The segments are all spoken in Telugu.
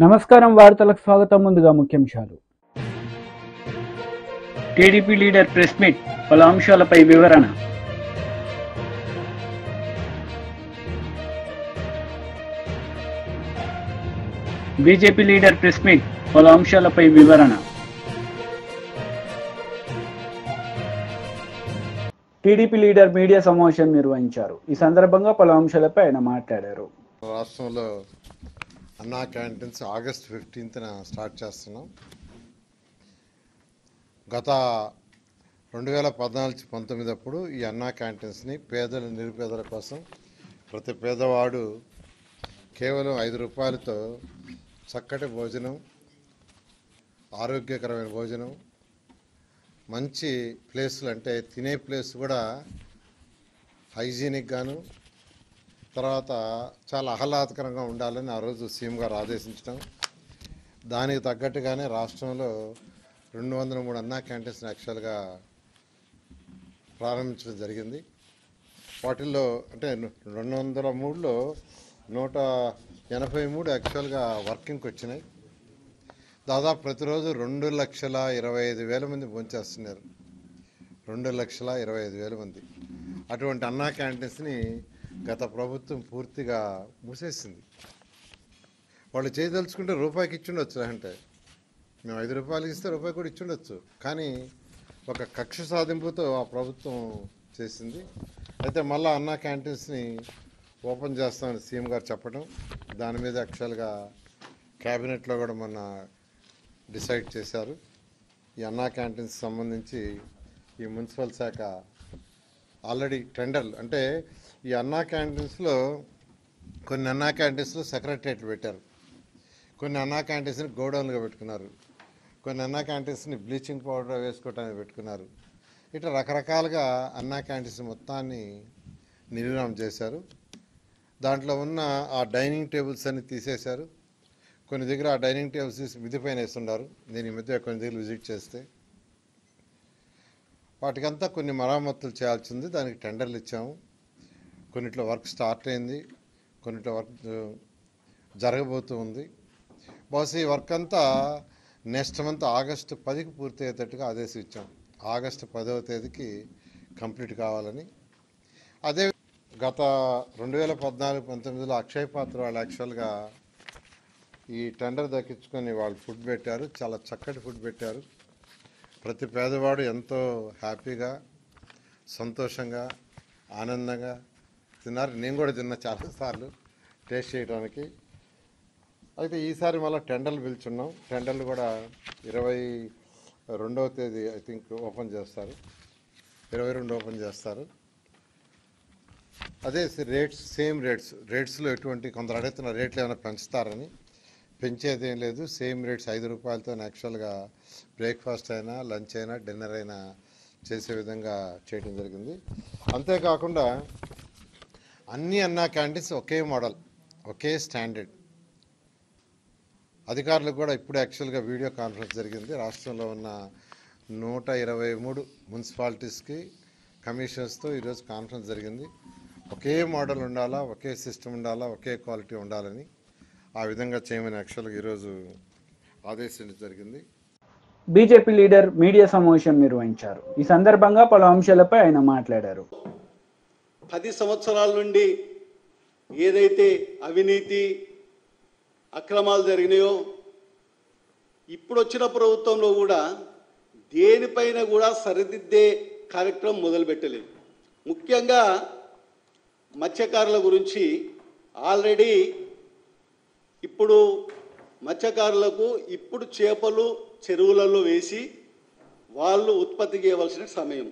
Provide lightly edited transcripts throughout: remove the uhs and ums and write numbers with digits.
నమస్కారం వార్తలకు స్వాగతం. ముందుగా ముఖ్యాంశాలు. టీడీపీ లీడర్ ప్రెస్ మీట్, పలు అంశాలపై వివరణ. బీజేపీ లీడర్ ప్రెస్ మీట్, పలు అంశాలపై వివరణ. టీడీపీ లీడర్ మీడియా సమావేశం నిర్వహించారు. ఈ సందర్భంగా పలు అంశాలపై ఆయన మాట్లాడారు. రాష్ట్రంలో అన్నా క్యాంటీన్స్ ఆగస్ట్ 15న స్టార్ట్ చేస్తున్నాం. గత 2014-19 అప్పుడు ఈ అన్నా క్యాంటీన్స్ని పేదల నిరుపేదల కోసం ప్రతి పేదవాడు కేవలం 5 రూపాయలతో చక్కటి భోజనం, ఆరోగ్యకరమైన భోజనం, మంచి ప్లేసులు అంటే తినే ప్లేస్ కూడా హైజీనిక్ గాను, తర్వాత చాలా ఆహ్లాదకరంగా ఉండాలని ఆ రోజు సీఎం గారు ఆదేశించడం, దానికి తగ్గట్టుగానే రాష్ట్రంలో 203 అన్నా క్యాంటీన్స్ యాక్చువల్గా ప్రారంభించడం జరిగింది. వాటిల్లో అంటే 203లో 183 యాక్చువల్గా వర్కింగ్కి వచ్చినాయి. దాదాపు ప్రతిరోజు 2,25,000 మంది భోంచేస్తున్నారు. 2,25,000 మంది. అటువంటి అన్నా క్యాంటీన్స్ని గత ప్రభుత్వం పూర్తిగా మూసేసింది. వాళ్ళు చేయదలుచుకుంటే రూపాయికి ఇచ్చుండొచ్చు, అంటే మేము 5 రూపాయలకి ఇస్తే రూపాయి కూడా ఇచ్చుండొచ్చు. కానీ ఒక కక్ష సాధింపుతో ఆ ప్రభుత్వం చేసింది. అయితే మళ్ళీ అన్నా క్యాంటీన్స్ని ఓపెన్ చేస్తామని సీఎం గారు చెప్పడం, దాని మీద యాక్చువల్గా క్యాబినెట్లో కూడా మొన్న డిసైడ్ చేశారు. ఈ అన్నా క్యాంటీన్స్ సంబంధించి ఈ మున్సిపల్ శాఖ ఆల్రెడీ టెండర్లు, అంటే ఈ అన్నా క్యాంటీన్స్లో కొన్ని అన్నా క్యాంటీన్స్లో సెక్రటరియట్లు పెట్టారు, కొన్ని అన్నా క్యాంటీన్స్ని గోడౌన్లుగా పెట్టుకున్నారు, కొన్ని అన్నా క్యాంటీన్స్ని బ్లీచింగ్ పౌడర్ వేసుకోవటానికి పెట్టుకున్నారు. ఇట్లా రకరకాలుగా అన్నా క్యాంటీన్స్ మొత్తాన్ని నిర్వహణ చేశారు. దాంట్లో ఉన్న ఆ డైనింగ్ టేబుల్స్ అన్ని తీసేశారు. కొన్ని దగ్గర ఆ డైనింగ్ టేబుల్స్ తీసి మిద్ది పైన వేస్తున్నారు. నేను ఈ మధ్య కొన్ని దగ్గర విజిట్ చేస్తే వాటికంతా కొన్ని మరామతులు చేయాల్సింది. దానికి టెండర్లు ఇచ్చాము. కొన్నిట్లో వర్క్ స్టార్ట్ అయింది, కొన్నిట్లో వర్క్ జరగబోతూ ఉంది. బహుశా ఈ వర్క్ అంతా నెక్స్ట్ మంత్ ఆగస్టు 10కి పూర్తి అయ్యేటట్టుగా ఆదేశం ఇచ్చాం. ఆగస్టు 10వ తేదీకి కంప్లీట్ కావాలని. అదే గత 2014-19లో అక్షయ్ పాత్ర వాళ్ళు యాక్చువల్గా ఈ టెండర్ దక్కించుకొని వాళ్ళు ఫుడ్ పెట్టారు. చాలా చక్కటి ఫుడ్ పెట్టారు. ప్రతి పేదవాడు ఎంతో హ్యాపీగా, సంతోషంగా, ఆనందంగా తిన్నారు. నేను కూడా తిన్నా చాలాసార్లు టేస్ట్ చేయడానికి. అయితే ఈసారి మళ్ళీ టెండర్లు పిలుచున్నాం. టెండర్లు కూడా 22వ తేదీ ఐ థింక్ ఓపెన్ చేస్తారు, 22 ఓపెన్ చేస్తారు. అదే రేట్స్ సేమ్ రేట్స్లో ఎటువంటి కొందరు అడుగుతున్న రేట్లు ఏమైనా పెంచుతారని. పెంచేది ఏం లేదు, సేమ్ రేట్స్ 5 రూపాయలతో యాక్చువల్గా బ్రేక్ఫాస్ట్ అయినా, లంచ్ అయినా, డిన్నర్ అయినా చేసే విధంగా చేయడం జరిగింది. అంతేకాకుండా అన్ని అన్నా క్యాంటీన్స్ ఒకే మోడల్, ఒకే స్టాండర్డ్. అధికారులకు కూడా ఇప్పుడు యాక్చువల్గా వీడియో కాన్ఫరెన్స్ జరిగింది. రాష్ట్రంలో ఉన్న 123 మున్సిపాలిటీస్కి కమిషనర్స్తో ఈరోజు కాన్ఫరెన్స్ జరిగింది. ఒకే మోడల్ ఉండాలా, ఒకే సిస్టమ్ ఉండాలా, ఒకే క్వాలిటీ ఉండాలని ఆ విధంగా చేయమని యాక్చువల్గా ఈరోజు ఆదేశించడం జరిగింది. బీజేపీ లీడర్ మీడియా సమావేశం నిర్వహించారు. ఈ సందర్భంగా పలు అంశాలపై ఆయన మాట్లాడారు. 10 సంవత్సరాల నుండి ఏదైతే అవినీతి అక్రమాలు జరిగినాయో, ఇప్పుడు వచ్చిన ప్రభుత్వంలో కూడా దేనిపైన కూడా సరిదిద్దే కార్యక్రమం మొదలుపెట్టలేదు. ముఖ్యంగా మత్స్యకారుల గురించి ఆల్రెడీ ఇప్పుడు మత్స్యకారులకు ఇప్పుడు చేపలు చెరువులలో వేసి వాళ్ళు ఉత్పత్తి చేయవలసిన సమయం.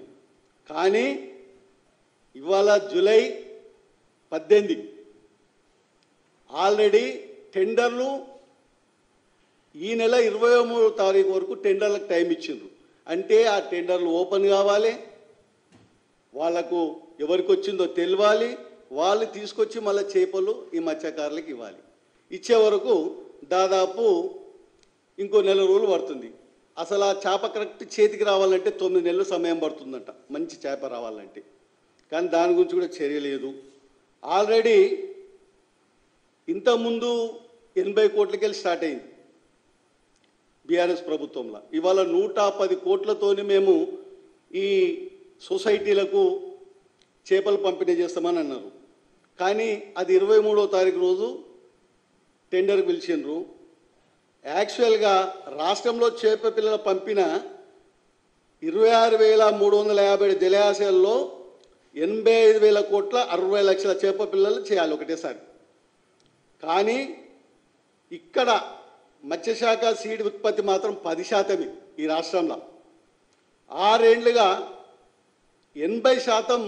కానీ ఇవాళ జూలై 18 ఆల్రెడీ టెండర్లు ఈ నెల 23వ తారీఖు వరకు టెండర్లకు టైం ఇచ్చిండ్రు. అంటే ఆ టెండర్లు ఓపెన్ కావాలి, వాళ్లకు ఎవరికి వచ్చిందో తెలియాలి, వాళ్ళు తీసుకొచ్చి మళ్ళీ చేపలు ఈ మత్స్యకారులకు ఇవ్వాలి. ఇచ్చే వరకు దాదాపు ఇంకో నెల రోజులు పడుతుంది. అసలు ఆ చేప కరెక్ట్ చేతికి రావాలంటే 9 నెలలు సమయం పడుతుందంట, మంచి చేప రావాలంటే. కానీ దాని గురించి కూడా చర్య లేదు. ఆల్రెడీ ఇంతకుముందు 80 కోట్లకెళ్ళి స్టార్ట్ అయింది బీఆర్ఎస్ ప్రభుత్వంలో. ఇవాళ 110 కోట్లతోని మేము ఈ సొసైటీలకు చేపలు పంపిణీ చేస్తామని అన్నారు. కానీ అది 23వ తారీఖు రోజు టెండర్ పిలిచిండ్రు. యాక్చువల్గా రాష్ట్రంలో చేప పిల్లల పంపిన 26,357 జలాశయాల్లో 85,000 కోట్ల 60 లక్షల చేప పిల్లలు చేయాలి ఒకటేసారి. కానీ ఇక్కడ మత్స్యశాఖ సీడ్ ఉత్పత్తి మాత్రం 10% ఈ రాష్ట్రంలో. 6 ఏళ్లుగా 80%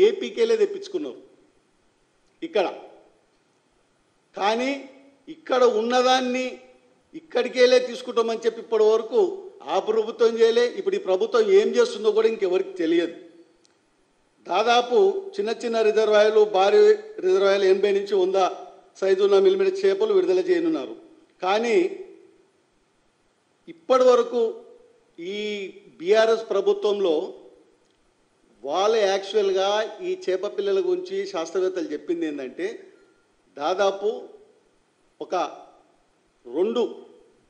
ఏపీకేలే తెప్పించుకున్నారు ఇక్కడ. కానీ ఇక్కడ ఉన్నదాన్ని ఇక్కడికేలే తీసుకుంటామని చెప్పి ఇప్పటి వరకు ఆ ప్రభుత్వం చేయలే. ఇప్పుడు ఈ ప్రభుత్వం ఏం చేస్తుందో కూడా ఇంకెవరికి తెలియదు. దాదాపు చిన్న చిన్న రిజర్వాయర్లు, భారీ రిజర్వాయర్లు 80 నుంచి 100 సైజు ఉన్న మిల్లిమీటర్ చేపలు విడుదల చేయనున్నారు. కానీ ఇప్పటి వరకు ఈ బీఆర్ఎస్ ప్రభుత్వంలో వాళ్ళు యాక్చువల్గా ఈ చేప పిల్లల గురించి శాస్త్రవేత్తలు చెప్పింది ఏంటంటే దాదాపు ఒక 2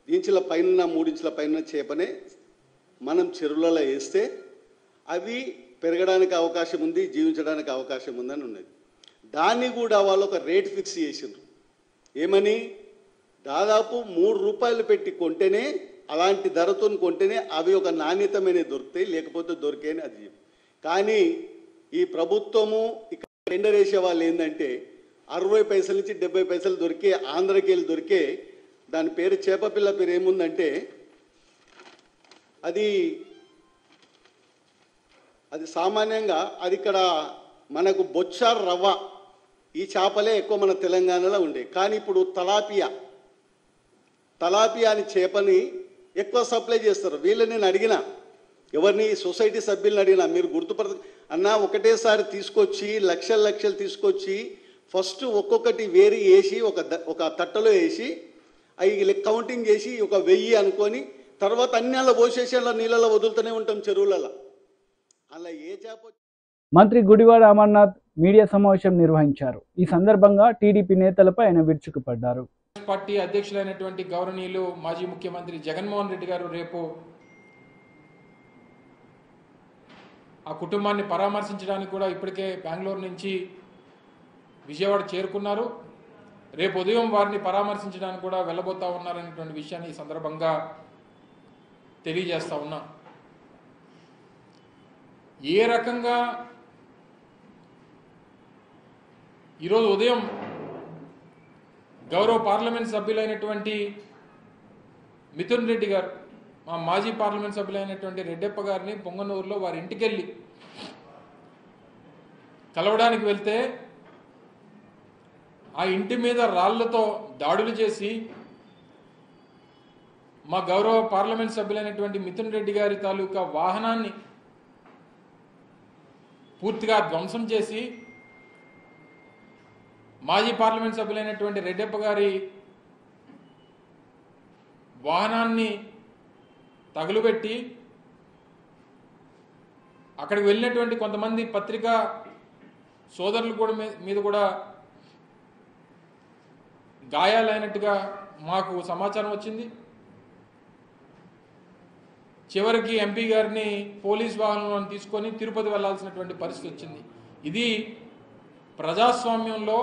ఇంచుల పైన 3 ఇంచుల పైన చేపనే మనం చెరువులలో వేస్తే అవి పెరగడానికి అవకాశం ఉంది, జీవించడానికి అవకాశం ఉందని ఉన్నది. దాన్ని కూడా వాళ్ళు ఒక రేట్ ఫిక్స్ చేసిండ్రు. ఏమని? దాదాపు 3 రూపాయలు పెట్టి కొంటేనే, అలాంటి ధరతో కొంటేనే అవి ఒక నాణ్యతమైన దొరుకుతాయి, లేకపోతే దొరికేని అది. కానీ ఈ ప్రభుత్వము ఇక్కడ టెండర్ వేసే వాళ్ళు ఏంటంటే 60 పైసల నుంచి 70 పైసలు దొరికే ఆంధ్రకి వెళ్ళి దొరికే దాని పేరు చేప పిల్ల పేరు ఏముందంటే అది సామాన్యంగా అది ఇక్కడ మనకు బొచ్చార్ రవ్వ ఈ చేపలే ఎక్కువ మన తెలంగాణలో ఉండే. కానీ ఇప్పుడు తలాపియా అని చేపని ఎక్కువ సప్లై చేస్తారు. వీళ్ళని నేను అడిగిన, ఎవరిని సొసైటీ సభ్యులను అడిగినా, మీరు అన్నా ఒకటేసారి తీసుకొచ్చి లక్షలు తీసుకొచ్చి ఫస్ట్ ఒక్కొక్కటి వేరి వేసి ఒక తట్టలో వేసి అవి కౌంటింగ్ చేసి ఒక 1000 అనుకొని తర్వాత అన్ని అలా పోసేసి అలా నీళ్ళలో వదులుతూనే ఉంటాం చెరువులలో. అలా ఏ చేప. మంత్రి గుడివాడ అమర్నాథ్ మీడియా సమావేశం నిర్వహించారు. ఈ సందర్భంగా టీడీపీ నేతలపై ఆయన విరుచుకుపడ్డారు. పార్టీ అధ్యక్షులైనటువంటి గౌరవనీయులు మాజీ ముఖ్యమంత్రి జగన్మోహన్ రెడ్డి గారు రేపు ఆ కుటుంబాన్ని పరామర్శించడానికి కూడా ఇప్పటికే బెంగళూరు నుంచి విజయవాడ చేరుకున్నారు. రేపు ఉదయం వారిని పరామర్శించడానికి కూడా వెళ్ళబోతా ఉన్నారనేటువంటి విషయాన్ని ఈ సందర్భంగా తెలియజేస్తా ఉన్నా. ఏ రకంగా ఈరోజు ఉదయం గౌరవ పార్లమెంట్ సభ్యులైనటువంటి మిథున్ రెడ్డి గారు, మా మాజీ పార్లమెంట్ సభ్యులైనటువంటి రెడ్డప్ప గారిని పొంగనూరులో వారి ఇంటికి వెళ్ళి కలవడానికి వెళ్తే ఆ ఇంటి మీద రాళ్లతో దాడులు చేసి మా గౌరవ పార్లమెంట్ సభ్యులైనటువంటి మిథున్ రెడ్డి గారి తాలూకా వాహనాన్ని పూర్తిగా ధ్వంసం చేసి మాజీ పార్లమెంట్ సభ్యులైనటువంటి రెడ్డప్ప గారి వాహనాన్ని తగులుబెట్టి అక్కడికి వెళ్ళినటువంటి కొంతమంది పత్రికా సోదరులు కూడా మీద కూడా గాయాలైనట్టుగా మాకు సమాచారం వచ్చింది. చివరికి ఎంపీ గారిని పోలీస్ వాహనంలో తీసుకొని తిరుపతి వెళ్లాల్సినటువంటి పరిస్థితి వచ్చింది. ఇది ప్రజాస్వామ్యంలో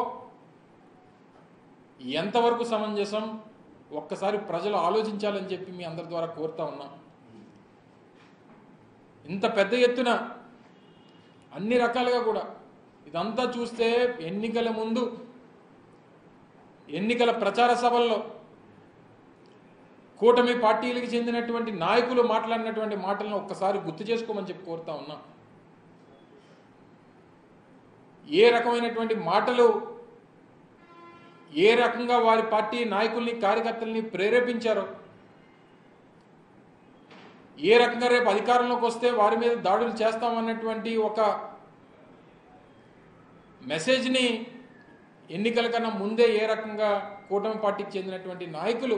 ఎంతవరకు సమంజసం ఒక్కసారి ప్రజలు ఆలోచించాలని చెప్పి మీ అందరి ద్వారా కోరుతా ఉన్నాం. ఇంత పెద్ద ఎత్తున అన్ని రకాలుగా కూడా ఇదంతా చూస్తే ఎన్నికల ముందు ఎన్నికల ప్రచార సభల్లో కూటమి పార్టీలకు చెందినటువంటి నాయకులు మాట్లాడినటువంటి మాటలను ఒక్కసారి గుర్తు చేసుకోమని చెప్పి కోరుతా ఉన్నాం. ఏ రకమైనటువంటి మాటలు, ఏ రకంగా వారి పార్టీ నాయకుల్ని కార్యకర్తల్ని ప్రేరేపించారో, ఏ రకంగా రేపు అధికారంలోకి వస్తే వారి మీద దాడులు చేస్తామన్నటువంటి ఒక మెసేజ్ని ఎన్నికల కన్నా ముందే ఏ రకంగా కూటమి పార్టీకి చెందినటువంటి నాయకులు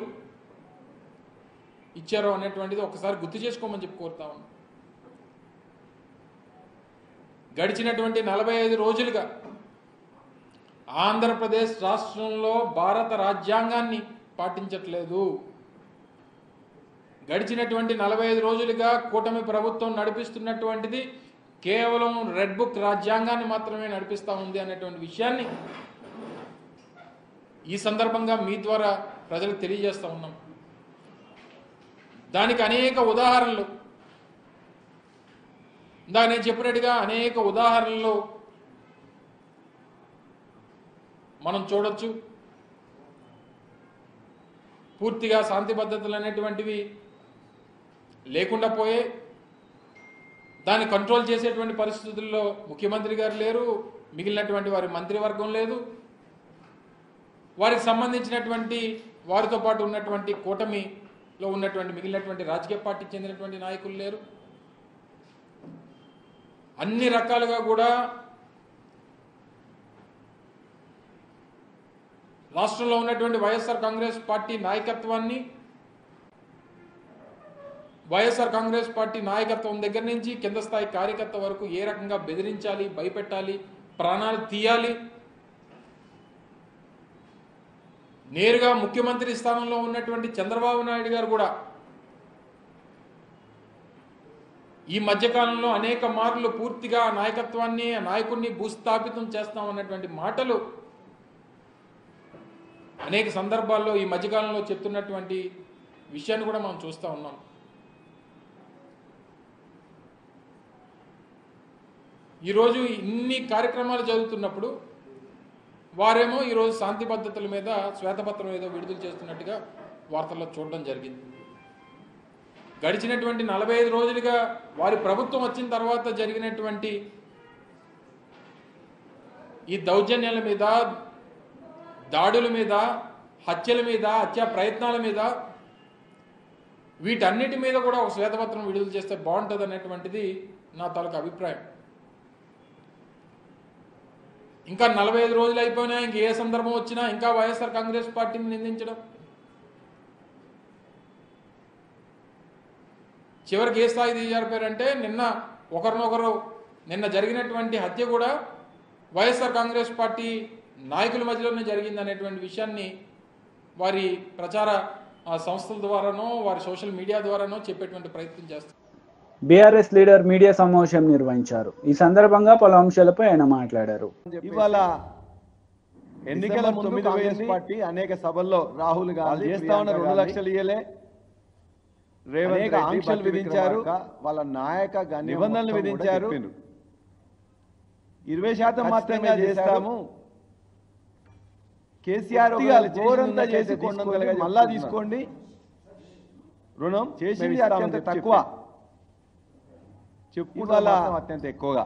ఇచ్చారో అనేటువంటిది ఒకసారి గుర్తు చేసుకోమని చెప్పి కోరుతా ఉన్నాం. గడిచినటువంటి 45 రోజులుగా ఆంధ్రప్రదేశ్ రాష్ట్రంలో భారత రాజ్యాంగాన్ని పాటించట్లేదు. గడిచినటువంటి 45 రోజులుగా కూటమి ప్రభుత్వం నడిపిస్తున్నటువంటిది కేవలం రెడ్ బుక్ రాజ్యాంగాన్ని మాత్రమే నడిపిస్తూ ఉంది అనేటువంటి విషయాన్ని ఈ సందర్భంగా మీ ద్వారా ప్రజలకు తెలియజేస్తూ ఉన్నాం. దానికి అనేక ఉదాహరణలు, ఇందాక నేను చెప్పినట్టుగా అనేక ఉదాహరణలు మనం చూడొచ్చు. పూర్తిగా శాంతి భద్రతలు అనేటువంటివి లేకుండా పోయే, దాన్ని కంట్రోల్ చేసేటువంటి పరిస్థితుల్లో ముఖ్యమంత్రి గారు లేరు, మిగిలినటువంటి వారి మంత్రివర్గం లేదు, వారికి సంబంధించినటువంటి వారితో పాటు ఉన్నటువంటి కూటమిలో ఉన్నటువంటి మిగిలినటువంటి రాజకీయ పార్టీకి చెందినటువంటి నాయకులు లేరు. అన్ని రకాలుగా కూడా రాష్ట్రంలో ఉన్నటువంటి వైఎస్ఆర్ కాంగ్రెస్ పార్టీ నాయకత్వాన్ని, వైఎస్ఆర్ కాంగ్రెస్ పార్టీ నాయకత్వం దగ్గర నుంచి కింద స్థాయి కార్యకర్త వరకు ఏ రకంగా బెదిరించాలి, భయపెట్టాలి, ప్రాణాలు తీయాలి, నేరుగా ముఖ్యమంత్రి స్థానంలో ఉన్నటువంటి చంద్రబాబు నాయుడు గారు కూడా ఈ మధ్యకాలంలో అనేక మార్లు పూర్తిగా నాయకత్వాన్ని, నాయకుడిని భూస్థాపితం చేస్తామన్నటువంటి మాటలు అనేక సందర్భాల్లో ఈ మధ్యకాలంలో చెప్తున్నటువంటి విషయాన్ని కూడా మనం చూస్తూ ఉన్నాం. ఈరోజు ఇన్ని కార్యక్రమాలు జరుగుతున్నప్పుడు వారేమో ఈరోజు శాంతి భద్రతల మీద శ్వేతపత్రం ఏదో విడుదల చేస్తున్నట్టుగా వార్తల్లో చూడడం జరిగింది. గడిచినటువంటి 45 రోజులుగా వారి ప్రభుత్వం వచ్చిన తర్వాత జరిగినటువంటి ఈ దౌర్జన్యాల మీద, దాడుల మీద, హత్యల మీద, హత్యా ప్రయత్నాల మీద, వీటన్నిటి మీద కూడా ఒక శ్వేతపత్రం విడుదల చేస్తే బాగుంటుంది అనేటువంటిది నా తాలూకు అభిప్రాయం. ఇంకా 45 రోజులు అయిపోయినా ఇంక ఏ సందర్భం వచ్చినా ఇంకా వైఎస్ఆర్ కాంగ్రెస్ పార్టీని నిందించడం, చివరికి ఏ స్థాయి దిగజారిపోయారంటే నిన్న జరిగినటువంటి హత్య కూడా వైఎస్ఆర్ కాంగ్రెస్ పార్టీ నాయకుల మధ్యలోనే జరిగింది అనేటువంటి విషయాన్ని వారి ప్రచార సంస్థల ద్వారానో వారి సోషల్ మీడియా ద్వారానో చెప్పేటువంటి ప్రయత్నం చేస్తారు. బీఆర్ఎస్ లీడర్ మీడియా సమావేశం నిర్వహించారు. ఈ సందర్భంగా పలు అంశాలపై ఆయన మాట్లాడారు. ఇవాళ ఎన్నికల ముందు కాంగ్రెస్ పార్టీ అనేక సభల్లో రాహుల్ గాంధీ చేస్తా ఉన్న 2 లక్షలు ఇయ్యలే, రేవంత్ ఆంక్షలు విధించారు, వాళ్ళ నాయక నిబంధనలు విధించారు, 20% మాత్రమే చేస్తాము, కేసీఆర్ ఘోరంగా చేసి మళ్ళా తీసుకోండి, రుణం చేసింది అత్యంత తక్కువ చెప్పుకోవాల అత్యంత ఎక్కువగా.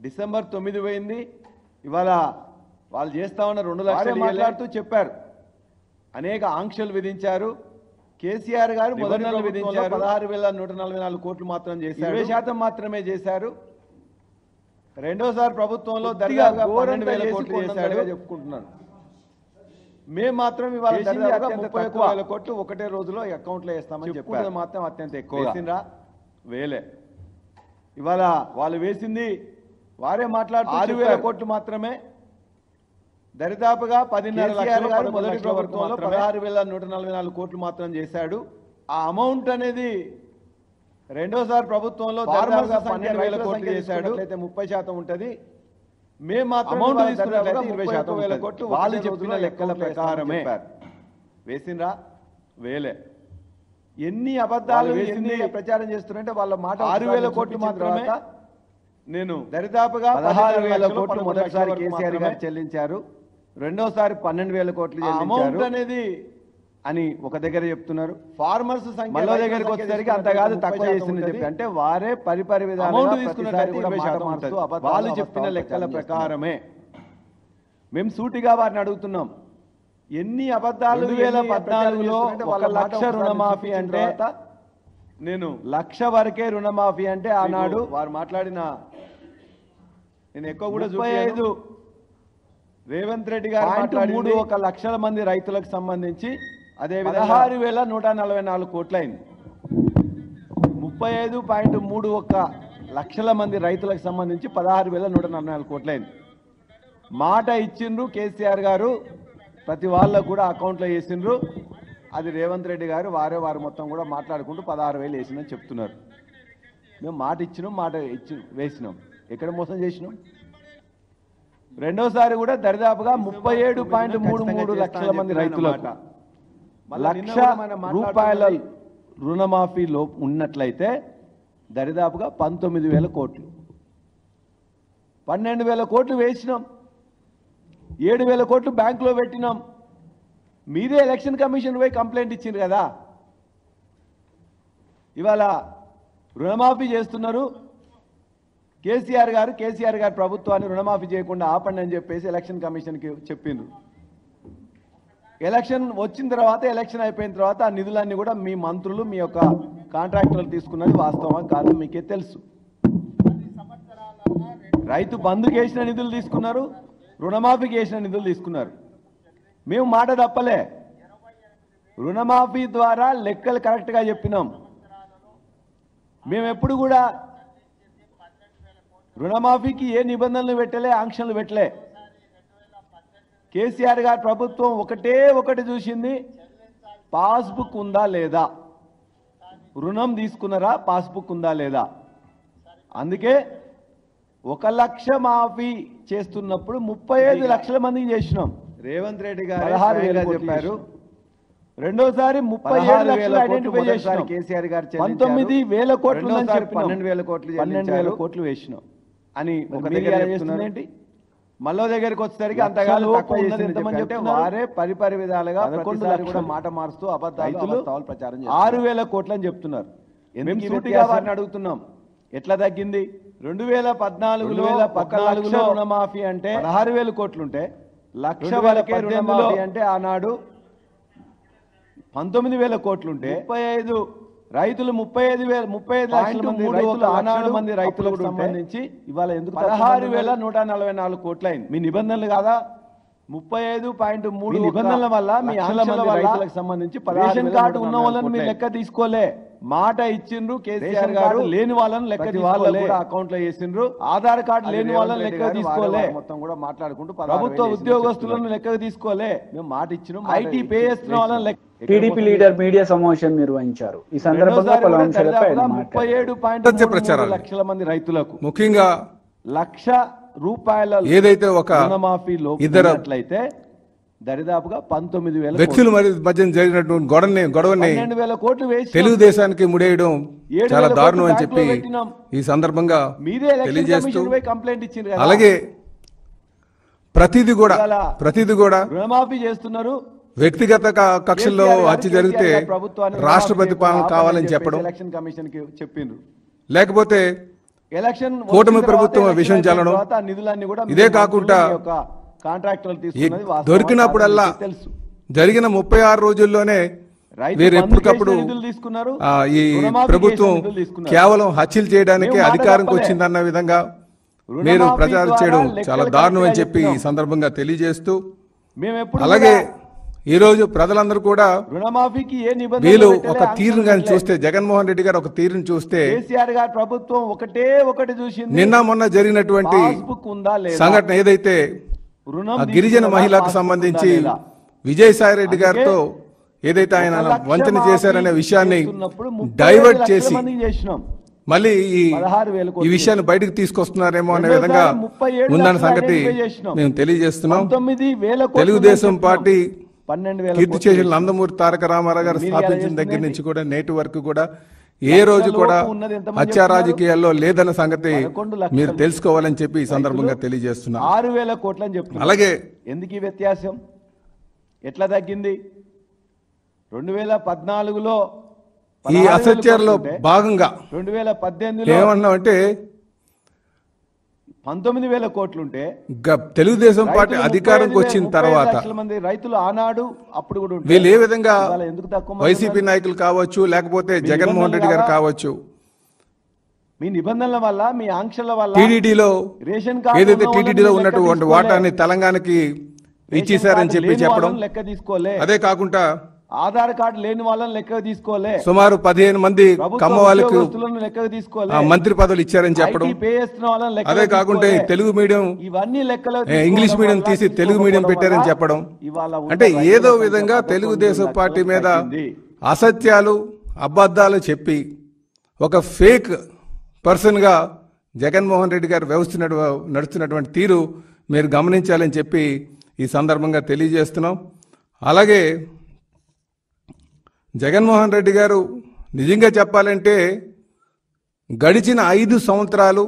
డిసెంబర్ 9 పోయింది, ఇవాళ వాళ్ళు చేస్తా ఉన్న 2 లక్షలు మాట్లాడుతూ చెప్పారు, అనేక ఆంక్షలు విధించారు. కేసీఆర్ గారు మొదటి నెల విధించారు, 16,144 కోట్లు మాత్రం చేశారు, 20% మాత్రమే చేశారు. రెండోసారి ప్రభుత్వంలో దర్యాగా 12,000 కోట్లు చేశాడు చెప్పుకుంటున్నారు. మేము మాత్రం ఇవాళ 30,000 కోట్లు ఒకటే రోజులో అకౌంట్లో వేస్తామని చెప్పారు. మాత్రం అత్యంత ఎక్కువ వేసిండ్రా, వేలే. ఇవాళ వాళ్ళు వేసింది వారే మాట్లాడుతూ 6,000 కోట్లు మాత్రమే, దరిదాపుగా 10,500 లక్షలు మొదటి ప్రభుత్వంలో 16,144 కోట్లు మాత్రం చేశాడు. ఆ అమౌంట్ అనేది రెండోసారి ప్రభుత్వంలో దాదాపుగా 12,000 కోట్లు చేశాడు. అయితే 30% ఉంటుంది. మేము మాత్రం అమౌంట్ తీసుకున్నట్లయితే 20,000 కోట్లు వాళ్ళు చెప్పిన లెక్కల ప్రకారమే వేసిండ్రా, వేలే. ఎన్ని అబద్ధాలు వేసింది ప్రచారం చేస్తున్నారంటే వాళ్ళ మాట 6,000 కోట్లు మాత్రమే. నేను దరిదాపుగా 16,000 కోట్లు మొదటిసారి కేసీఆర్ గారు చెల్లించారు, రెండోసారి 12,000 కోట్లు అమౌంట్ అనేది అని ఒక దగ్గర చెప్తున్నారు. ఫార్మర్స్ సంఖ్య మళ్ళీ దగ్గరికి వచ్చేసరికి అంత కాదు, తక్కువ చేసిందని చెప్పి అంటే వారే పరిపరి విధాలు తీసుకున్నట్టు వాళ్ళు చెప్పిన లెక్కల ప్రకారమే. మేము సూటిగా వారిని అడుగుతున్నాం, ఎన్ని అబద్ధాలు 2014లో 1 లక్ష రుణమాఫీ అంటే, నేను 1,00,000 వరకే రుణమాఫీ అంటే ఆనాడు వారు మాట్లాడిన నేను ఎక్కువ కూడా 35 రేవంత్ రెడ్డి గారు 1 లక్షల మంది రైతులకు సంబంధించి అదే 16,144 కోట్లు అయింది. 35.31 లక్షల మంది రైతులకు సంబంధించి 16,144 కోట్లు అయింది. మాట ఇచ్చిండ్రు కేసీఆర్ గారు, ప్రతి వాళ్ళకు కూడా అకౌంట్లో వేసిండ్రు. అది రేవంత్ రెడ్డి గారు వారు మొత్తం కూడా మాట్లాడుకుంటూ 16,000 వేసిందని చెప్తున్నారు. మేము మాట ఇచ్చినాం, వేసినాం. ఎక్కడ మోసం చేసినాం? రెండోసారి కూడా దరిదాపుగా 37.33 లక్షల మంది రైతులకు ₹1,00,000 రుణమాఫీలో ఉన్నట్లయితే దరిదాపుగా 19,000 కోట్లు, 12,000 కోట్లు వేసినాం, 7,000 కోట్లు బ్యాంకులో పెట్టినాం. మీదే ఎలక్షన్ కమిషన్ పోయి కంప్లైంట్ ఇచ్చింది కదా. ఇవాళ రుణమాఫీ చేస్తున్నారు. కేసీఆర్ గారు ప్రభుత్వాన్ని రుణమాఫీ చేయకుండా ఆపండి అని చెప్పేసి ఎలక్షన్ కమిషన్కి చెప్పిండ్రు. ఎలక్షన్ వచ్చిన తర్వాత, ఎలక్షన్ అయిపోయిన తర్వాత ఆ నిధులన్నీ కూడా మీ మంత్రులు, మీ యొక్క కాంట్రాక్టర్లు తీసుకున్నది వాస్తవం కాదు మీకే తెలుసు. రైతు బంధుకి వేసిన నిధులు తీసుకున్నారు, రుణమాఫీకి వేసిన నిధులు తీసుకున్నారు. మేము మాట తప్పలే. రుణమాఫీ ద్వారా లెక్కలు కరెక్ట్గా చెప్పినాం. మేము ఎప్పుడు కూడా రుణమాఫీకి ఏ నిబంధనలు పెట్టలే, ఆంక్షలు పెట్టలే. కేసీఆర్ గారి ప్రభుత్వం ఒకటి చూసింది, పాస్బుక్ ఉందా లేదా, రుణం తీసుకున్నారా, పాస్బుక్ ఉందా లేదా. అందుకే 1,00,000 మాఫీ చేస్తున్నప్పుడు 35 లక్షల మందికి చేసినాం. రేవంత్ రెడ్డి గారు 16,000 చెప్పారు. రెండోసారి 37 లక్షలు ఐడెంటిఫై చేశారు. కేసీఆర్ గారు 19,000 కోట్లు, 12,000 కోట్లు వేసినాం అని ఒక దగ్గర చేస్తుందేంటి. మళ్ళీ దగ్గరికి వచ్చేసరికి అంతగానో తక్కువ చేసింది. వారే పరిపరి విధాలుగా కూడా మాట మారుస్తూ అబద్ధాలు ప్రచారం 6,000 కోట్లు అని చెప్తున్నారు. ఎందుకు సూటిగా వారిని అడుగుతున్నాం, ఎట్లా తగ్గింది? 2014లో రుణమాఫీ అంటే 16,000 కోట్లుంటే, 1,00,000 రుణమాఫీ అంటే ఆనాడు 19,000 కోట్లుంటే, 35 రైతులు 35 లక్షల మంది రైతులు ఆనాడు మంది రైతులకు సంబంధించి ఇవాళ ఎందుకు 16,144 కోట్లు అయింది. మీ నిబంధనలు కాదా? 35.3 నిబంధనల వల్ల మీ ఆంక్షల వల్ల రైతులకు సంబంధించి రేషన్ కార్డు ఉన్న వాళ్ళని మీరు లెక్క తీసుకోలే. మాట ఇచ్చిండ్రు కేసీఆర్ గారు, లేని వాళ్ళని లెక్క తీసుకోలే, అకౌంట్ లో వేసిండ్రు. ఆధార్ కార్డు లేని వాళ్ళని లెక్క తీసుకోలే. మొత్తం కూడా మాట్లాడుకుంటూ ప్రభుత్వ ఉద్యోగస్తులను లెక్క తీసుకోలే. మేము మాట ఇచ్చినాం. ఐటీ పే చేస్తున్న వాళ్ళని లెక్క. టీడీపీ లీడర్ మీడియా సమావేశం నిర్వహించారు. ఈ సందర్భంగా పలు అంశాలపై ఆయన మాట్లాడారు. 37.3 లక్షల మంది రైతులకు ముఖ్యంగా ₹1,00,000 ఏదైతే ఒక రుణమాఫీలో ఇద్దరైతే దరిదాపుగా 19,000 వ్యక్తుల మధ్య జరిగినటువంటి గొడవని 12,000 కోట్లు వేసి తెలుగుదేశానికి ముడేయడం చాలా దారుణం అని చెప్పి ఈ సందర్భంగా తెలియజేస్తూ, కంప్లైంట్ ఇచ్చింది. అలాగే ప్రతిదీ కూడా రుణమాఫీ చేస్తున్నారు. వ్యక్తిగత కక్షల్లో హత్య జరిగితే రాష్ట్రపతి పాలన కావాలని చెప్పడం, ఎలక్షన్ కమిషన్ కి చెప్పిండ్రు. లేకపోతే ఎలక్షన్ కూటమి ప్రభుత్వం విషయం చల్లడం. ఇదే కాకుండా దొరికినప్పుడల్లా జరిగిన 36 రోజుల్లోనే వీరు ఎప్పటికప్పుడు ఈ ప్రభుత్వం కేవలం హత్యలు చేయడానికే అధికారంకి వచ్చిందన్న విధంగా మీరు ప్రచారం చేయడం చాలా దారుణం అని చెప్పి ఈ సందర్భంగా తెలియజేస్తూ, అలాగే ఈ రోజు ప్రజలందరూ కూడా వీళ్ళు ఒక తీరును కానీ చూస్తే, జగన్మోహన్ రెడ్డి గారు ఒక తీరును చూస్తే, ప్రభుత్వం ఒకటి చూసింది. నిన్న మొన్న జరిగినటువంటి సంఘటన ఏదైతే గిరిజన మహిళకు సంబంధించి విజయసాయి రెడ్డి గారితో ఏదైతే ఆయన వంచన చేశారనే విషయాన్ని డైవర్ట్ చేసి మళ్ళీ ఈ విషయాన్ని బయటకు తీసుకొస్తున్నారేమో అనే విధంగా ఉందన్న సంగతి మేము తెలియజేస్తున్నాం. తెలుగుదేశం పార్టీ కీర్తి చేసిన నందమూరి తారక రామారావు గారు స్థాపించిన దగ్గర నుంచి కూడా నేటి వరకు కూడా ఏ రోజు కూడా హత్యా రాజకీయాల్లో లేదన్న సంగతి మీరు తెలుసుకోవాలని చెప్పి ఈ సందర్భంగా తెలియజేస్తున్నా. 6,000 కోట్లు అని చెప్తున్నారు. అలాగే ఎందుకు ఈ వ్యత్యాసం, ఎట్లా తగ్గింది? 2014లో ఈ అసత్యాల్లో భాగంగా 2018లో ఏమన్నామంటే 19,000 కోట్లుంటే తెలుగుదేశం పార్టీ అధికారంకి వచ్చిన తర్వాత రైతులు ఆనాడు అప్పుడు కూడా వీళ్ళు ఏ విధంగా వైసీపీ నాయకులు కావచ్చు, లేకపోతే జగన్మోహన్ రెడ్డి గారు కావచ్చు, మీ నిబంధనల వల్ల, మీ ఆంక్షల వల్ల టీడీడీలో ఏదైతే టీడీడీలో ఉన్నటువంటి వాటాన్ని తెలంగాణకి ఇచ్చేశారని చెప్పి చెప్పడం. లెక్క తీసుకోలే. అదే కాకుండా ఆధార్ కార్డు లేని వాళ్ళని లెక్కకు తీసుకోలే, సుమారు 15 మంది కమ్మ వాళ్ళకు ఉద్యోగస్తులను లెక్కకు తీసుకోలే, మంత్రి పదవులు ఇచ్చారని చెప్పడం, IT పే చేస్తున్న వాళ్ళని లెక్కకు అదే కాకుండా తీసుకోలే. తెలుగు మీడియం ఇవన్నీ లెక్కలో ఇంగ్లీష్ మీడియం తీసి తెలుగు మీడియం పెట్టారని చెప్పడం, అంటే ఏదో విధంగా తెలుగుదేశం పార్టీ మీద అసత్యాలు అబద్ధాలు చెప్పి ఒక ఫేక్ పర్సన్గా జగన్మోహన్ రెడ్డి గారు నడుస్తున్నటువంటి తీరు మీరు గమనించాలని చెప్పి ఈ సందర్భంగా తెలియజేస్తున్నాం. అలాగే జగన్మోహన్ రెడ్డి గారు నిజంగా చెప్పాలంటే గడిచిన 5 సంవత్సరాలు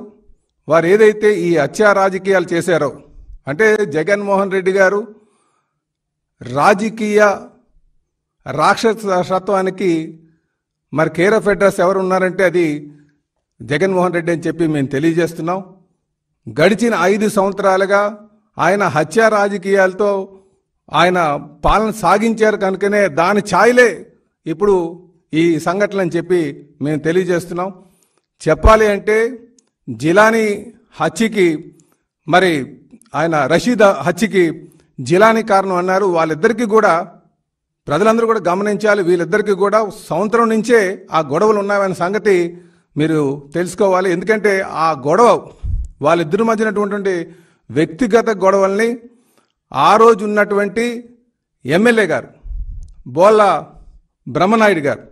వారు ఏదైతే ఈ హత్యా రాజకీయాలు చేశారో, అంటే జగన్మోహన్ రెడ్డి గారు రాజకీయ రాక్షసత్వానికి మరి కేర్ ఆఫ్ అడ్రస్ ఎవరు ఉన్నారంటే అది జగన్మోహన్ రెడ్డి అని చెప్పి మేము తెలియజేస్తున్నాం. గడిచిన 5 సంవత్సరాలుగా ఆయన హత్యా రాజకీయాలతో ఆయన పాలన సాగించారు కనుకనే దాని ఛాయలే ఇప్పుడు ఈ సంఘటన అని చెప్పి మేము తెలియజేస్తున్నాం. చెప్పాలి అంటే జిలానీ హత్యకి మరి ఆయన రషీద్ హత్యకి జిలానీ కారణం అన్నారు. వాళ్ళిద్దరికీ కూడా ప్రజలందరూ కూడా గమనించాలి. వీళ్ళిద్దరికీ కూడా సంవత్సరం నుంచే ఆ గొడవలు ఉన్నాయనే సంగతి మీరు తెలుసుకోవాలి. ఎందుకంటే ఆ గొడవ వాళ్ళిద్దరి మధ్యనటువంటి వ్యక్తిగత గొడవల్ని ఆ రోజు ఉన్నటువంటి ఎమ్మెల్యే గారు బోళ్ళ బ్రహ్మనాయుడు గారు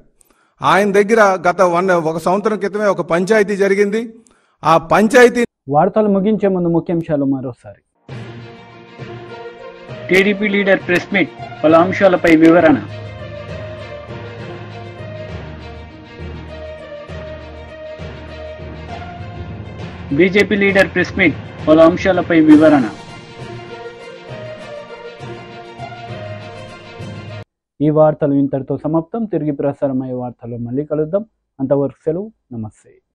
ఆయన దగ్గర గత 1 సంవత్సరం క్రితమే ఒక పంచాయతీ జరిగింది. ఆ పంచాయతీ వార్తలు ముగించే ముందు ముఖ్యాంశాలు మరోసారి. టీడీపీ లీడర్ ప్రెస్ మీట్, పలు అంశాలపై వివరణ. బీజేపీ లీడర్ ప్రెస్ మీట్, పలు అంశాలపై వివరణ. ఈ వార్తలు ఇంతటితో సమాప్తం. తిరిగి ప్రసారమయ్యే వార్తల్లో మళ్ళీ కలుద్దాం. అంతవరకు సెలవు. నమస్తే.